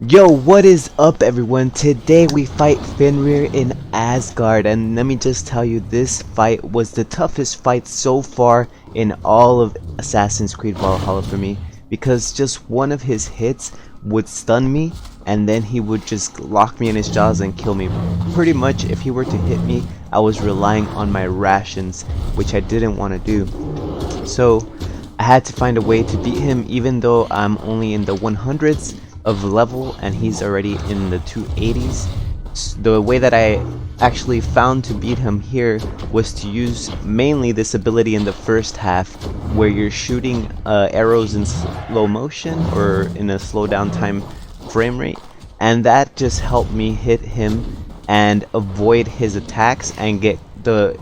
Yo, what is up everyone? Today we fight Fenrir in Asgard, and let me just tell you, this fight was the toughest fight so far in all of Assassin's Creed Valhalla for me, because just one of his hits would stun me and then he would just lock me in his jaws and kill me. Pretty much if he were to hit me, I was relying on my rations, which I didn't want to do. So I had to find a way to beat him, even though I'm only in the 100s of level and he's already in the 280s. The way that I actually found to beat him here was to use mainly this ability in the first half, where you're shooting arrows in slow motion or in a slow down time frame rate, and that just helped me hit him and avoid his attacks and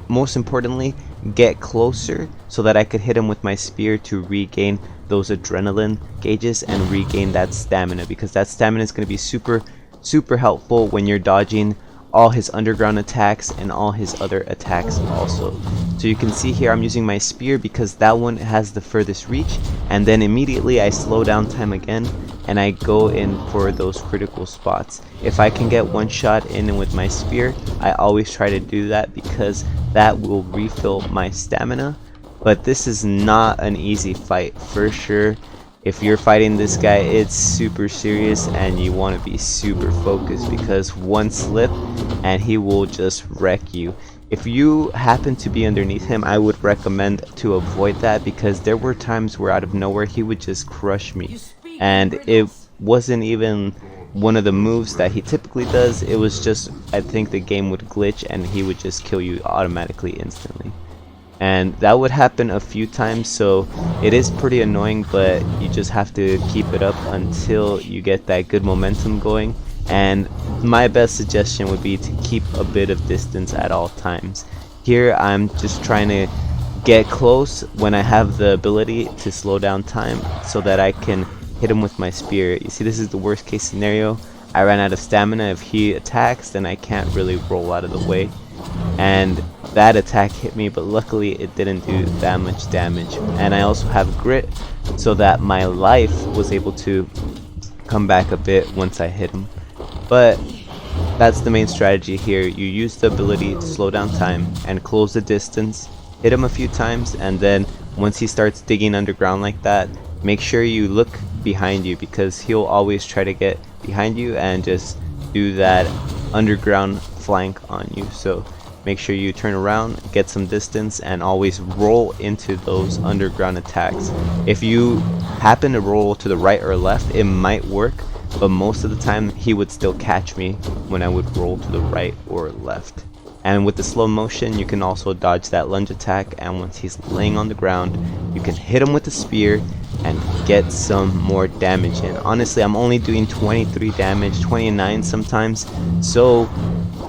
most importantly, get closer so that I could hit him with my spear to regain those adrenaline gauges and regain that stamina, because that stamina is going to be super helpful when you're dodging all his underground attacks and all his other attacks also. So you can see here I'm using my spear because that one has the furthest reach, and then immediately I slow down time again and I go in for those critical spots. If I can get one shot in with my spear, I always try to do that because that will refill my stamina. But this is not an easy fight for sure. If you're fighting this guy, it's super serious and you want to be super focused, because one slip and he will just wreck you. If you happen to be underneath him, I would recommend to avoid that, because there were times where out of nowhere he would just crush me, and it wasn't even one of the moves that he typically does. It was just, I think the game would glitch and he would just kill you automatically instantly. And that would happen a few times, so it is pretty annoying, but you just have to keep it up until you get that good momentum going. And my best suggestion would be to keep a bit of distance at all times. Here I'm just trying to get close when I have the ability to slow down time so that I can hit him with my spear. You see, this is the worst case scenario. I ran out of stamina. If he attacks, then I can't really roll out of the way, and that attack hit me, but luckily it didn't do that much damage. And I also have grit, so that my life was able to come back a bit once I hit him. But that's the main strategy here. You use the ability to slow down time and close the distance, hit him a few times, and then once he starts digging underground like that, make sure you look behind you, because he'll always try to get behind you and just do that underground flank on you. So make sure you turn around, get some distance, and always roll into those underground attacks. If you happen to roll to the right or left, it might work, but most of the time he would still catch me when I would roll to the right or left. And with the slow motion, you can also dodge that lunge attack, and once he's laying on the ground, you can hit him with the spear and get some more damage in. Honestly, I'm only doing 23 damage, 29 sometimes, so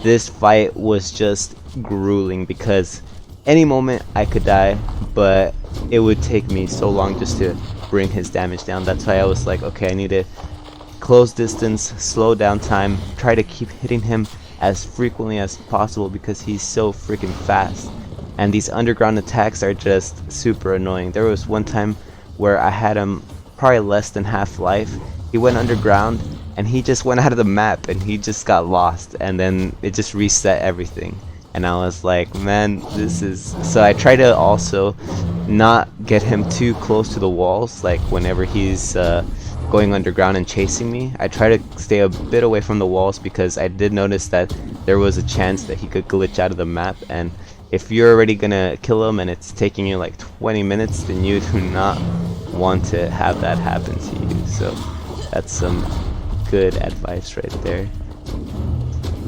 this fight was just grueling, because any moment I could die, but it would take me so long just to bring his damage down. That's why I was like, okay, I need to close distance, slow down time, try to keep hitting him as frequently as possible, because he's so freaking fast, and these underground attacks are just super annoying. There was one time where I had him probably less than half life. He went underground and he just went out of the map and he just got lost, and then it just reset everything. And I was like, man, this is... So I try to also not get him too close to the walls, like whenever he's going underground and chasing me. I try to stay a bit away from the walls, because I did notice that there was a chance that he could glitch out of the map, and if you're already gonna kill him and it's taking you like 20 minutes, then you do not want to have that happen to you. So that's some good advice right there.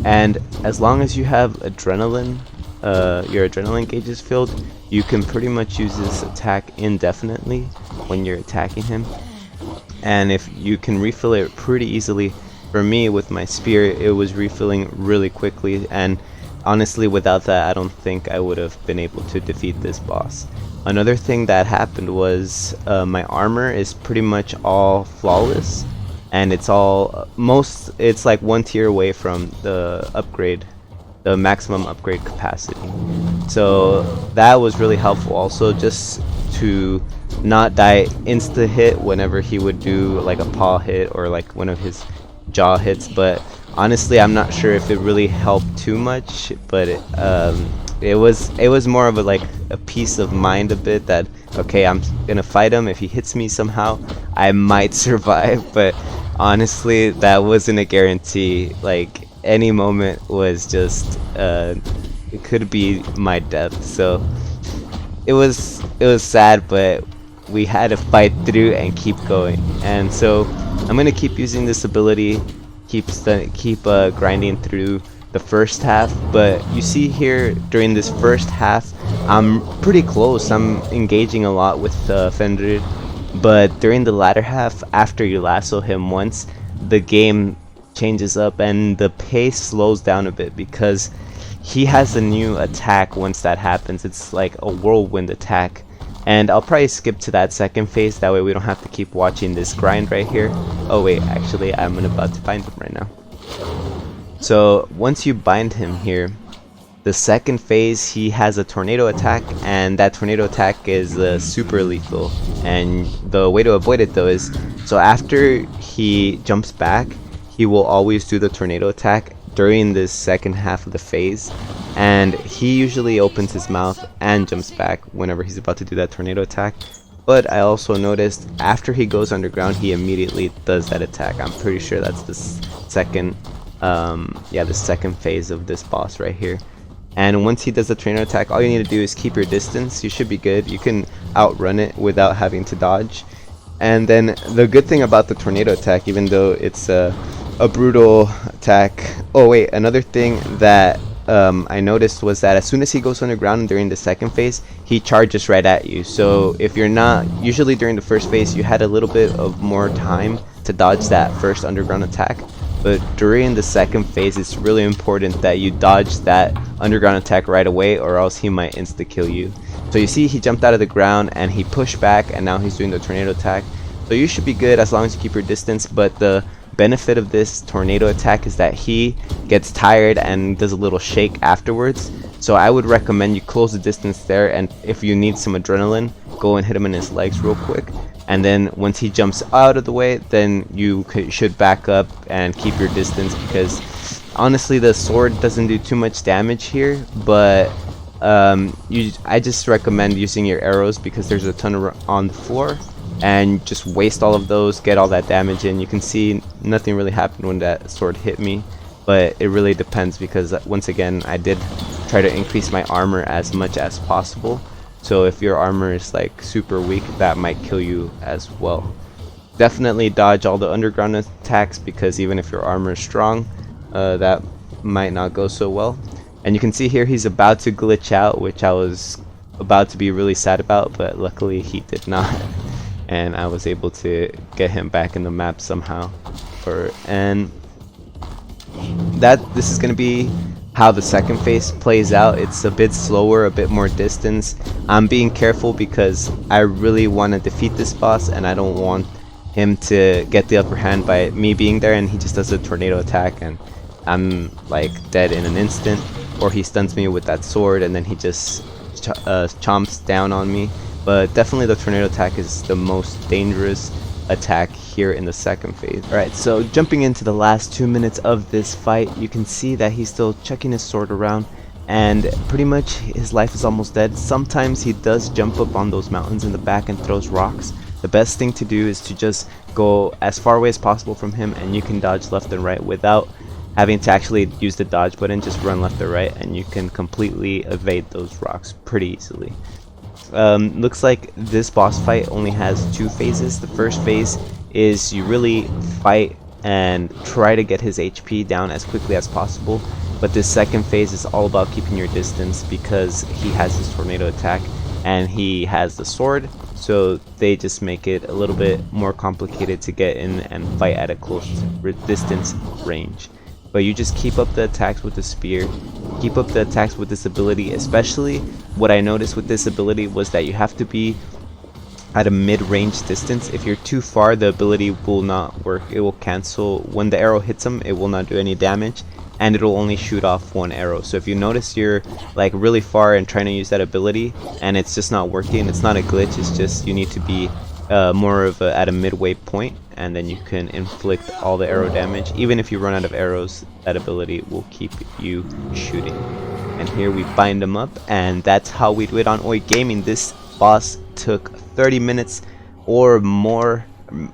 And as long as you have adrenaline, your adrenaline gauge is filled, you can pretty much use this attack indefinitely when you're attacking him. And if you can refill it pretty easily, for me with my spear, it was refilling really quickly, and honestly without that I don't think I would have been able to defeat this boss. Another thing that happened was my armor is pretty much all flawless, and it's like one tier away from the upgrade, the maximum upgrade capacity. So that was really helpful also, just to not die insta hit whenever he would do like a paw hit or like one of his jaw hits, but honestly I'm not sure if it really helped too much. But it was more of a like a peace of mind a bit that okay, I'm gonna fight him. If he hits me somehow, I might survive. But honestly, that wasn't a guarantee. Like any moment was just it could be my death. So it was sad, but we had to fight through and keep going. And so I'm gonna keep using this ability, keep grinding through the first half. But you see here during this first half, I'm pretty close. I'm engaging a lot with Fenrir, but during the latter half, after you lasso him once, the game changes up and the pace slows down a bit because he has a new attack. Once that happens, it's like a whirlwind attack, and I'll probably skip to that second phase, that way we don't have to keep watching this grind right here. Oh wait, actually I'm about to find him right now. So once you bind him here, the second phase, he has a tornado attack, and that tornado attack is super lethal. And the way to avoid it though is, so after he jumps back, he will always do the tornado attack during this second half of the phase, and he usually opens his mouth and jumps back whenever he's about to do that tornado attack. But I also noticed after he goes underground, he immediately does that attack. I'm pretty sure that's the second the second phase of this boss right here. And once he does the tornado attack, all you need to do is keep your distance. You should be good. You can outrun it without having to dodge. And then the good thing about the tornado attack, even though it's a brutal attack. Oh wait, another thing that I noticed was that as soon as he goes underground during the second phase, he charges right at you. So if you're not, usually during the first phase you had a little bit of more time to dodge that first underground attack, but during the second phase it's really important that you dodge that underground attack right away, or else he might insta kill you. So you see he jumped out of the ground and he pushed back, and now he's doing the tornado attack. So you should be good as long as you keep your distance. But the benefit of this tornado attack is that he gets tired and does a little shake afterwards. So I would recommend you close the distance there, and if you need some adrenaline, go and hit him in his legs real quick. And then once he jumps out of the way, then you should back up and keep your distance, because honestly the sword doesn't do too much damage here. But I just recommend using your arrows, because there's a ton on the floor, and just waste all of those, get all that damage in. You can see nothing really happened when that sword hit me, but it really depends, because once again I did try to increase my armor as much as possible. So if your armor is like super weak, that might kill you as well. Definitely dodge all the underground attacks, because even if your armor is strong, that might not go so well. And you can see here he's about to glitch out, which I was about to be really sad about, but luckily he did not. And I was able to get him back in the map somehow. And this is going to be how the second phase plays out. It's a bit slower, a bit more distance. I'm being careful because I really want to defeat this boss, and I don't want him to get the upper hand by me being there and he just does a tornado attack and I'm like dead in an instant, or he stuns me with that sword and then he just chomps down on me. But definitely the tornado attack is the most dangerous attack here in the second phase. Alright, so jumping into the last 2 minutes of this fight, you can see that he's still chucking his sword around, and pretty much his life is almost dead. Sometimes he does jump up on those mountains in the back and throws rocks. The best thing to do is to just go as far away as possible from him, and you can dodge left and right without having to actually use the dodge button. Just run left or right and you can completely evade those rocks pretty easily. Looks like this boss fight only has 2 phases. The first phase is you really fight and try to get his HP down as quickly as possible, but this second phase is all about keeping your distance, because he has his tornado attack and he has the sword, so they just make it a little bit more complicated to get in and fight at a close distance range. But you just keep up the attacks with the spear, keep up the attacks with this ability. Especially what I noticed with this ability was that you have to be at a mid-range distance. If you're too far, the ability will not work. It will cancel. When the arrow hits him, it will not do any damage, and it'll only shoot off 1 arrow. So if you notice you're like really far and trying to use that ability and it's just not working, it's not a glitch, it's just you need to be more of at a midway point, and then you can inflict all the arrow damage. Even if you run out of arrows, that ability will keep you shooting. And here we bind them up, and that's how we do it on Oi Gaming. This boss took 30 minutes or more,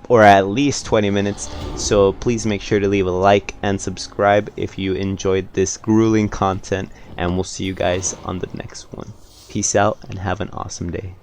or at least 20 minutes, so please make sure to leave a like and subscribe if you enjoyed this grueling content, and we'll see you guys on the next one. Peace out and have an awesome day.